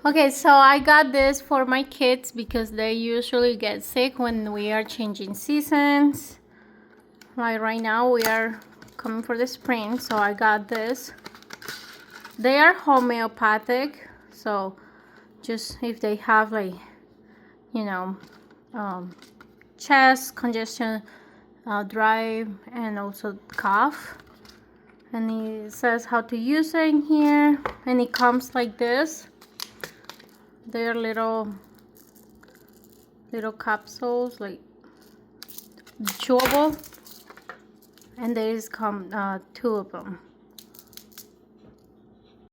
Okay, so I got this for my kids because they usually get sick when we are changing seasons. Like right now we are coming for the spring, so I got this. They are homeopathic, so just if they have like, you know, chest congestion, dry, and also cough. And it says how to use it in here, and it comes like this. They're little capsules, like chewable, and there is come 2 of them.